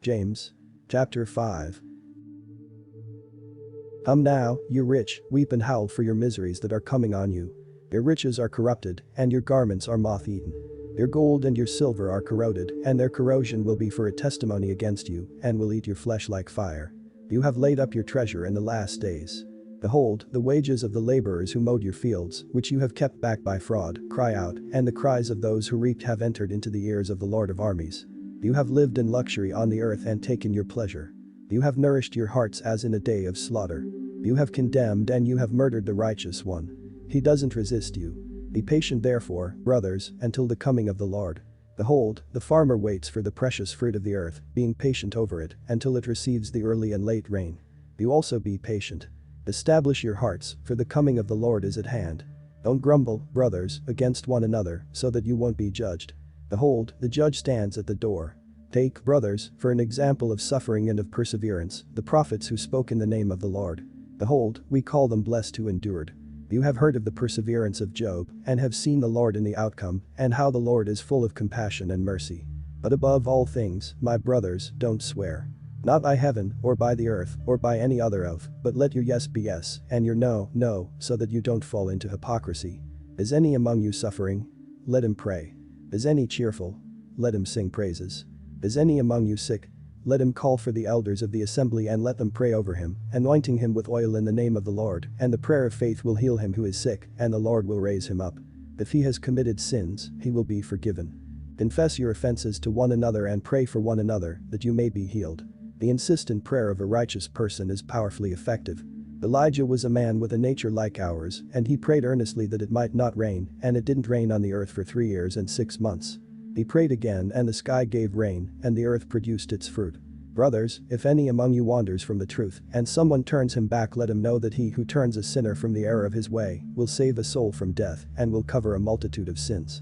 James. Chapter 5. Now, you rich, weep and howl for your miseries that are coming on you. Your riches are corrupted, and your garments are moth-eaten. Your gold and your silver are corroded, and their corrosion will be for a testimony against you, and will eat your flesh like fire. You have laid up your treasure in the last days. Behold, the wages of the laborers who mowed your fields, which you have kept back by fraud, cry out, and the cries of those who reaped have entered into the ears of the Lord of Armies. You have lived in luxury on the earth and taken your pleasure. You have nourished your hearts as in a day of slaughter. You have condemned and you have murdered the righteous one. He doesn't resist you. Be patient therefore, brothers, until the coming of the Lord. Behold, the farmer waits for the precious fruit of the earth, being patient over it, until it receives the early and late rain. You also be patient. Establish your hearts, for the coming of the Lord is at hand. Don't grumble, brothers, against one another, so that you won't be judged. Behold, the judge stands at the door. Take, brothers, for an example of suffering and of perseverance, the prophets who spoke in the name of the Lord. Behold, we call them blessed who endured. You have heard of the perseverance of Job, and have seen the Lord in the outcome, and how the Lord is full of compassion and mercy. But above all things, my brothers, don't swear. Not by heaven, or by the earth, or by any other oath, but let your yes be yes, and your no, no, so that you don't fall into hypocrisy. Is any among you suffering? Let him pray. Is any cheerful? Let him sing praises. Is any among you sick? Let him call for the elders of the assembly and let them pray over him, anointing him with oil in the name of the Lord, and the prayer of faith will heal him who is sick, and the Lord will raise him up. If he has committed sins, he will be forgiven. Confess your offenses to one another and pray for one another, that you may be healed. The insistent prayer of a righteous person is powerfully effective. Elijah was a man with a nature like ours, and he prayed earnestly that it might not rain, and it didn't rain on the earth for 3 years and 6 months. He prayed again and the sky gave rain, and the earth produced its fruit. Brothers, if any among you wanders from the truth, and someone turns him back, let him know that he who turns a sinner from the error of his way will save a soul from death and will cover a multitude of sins.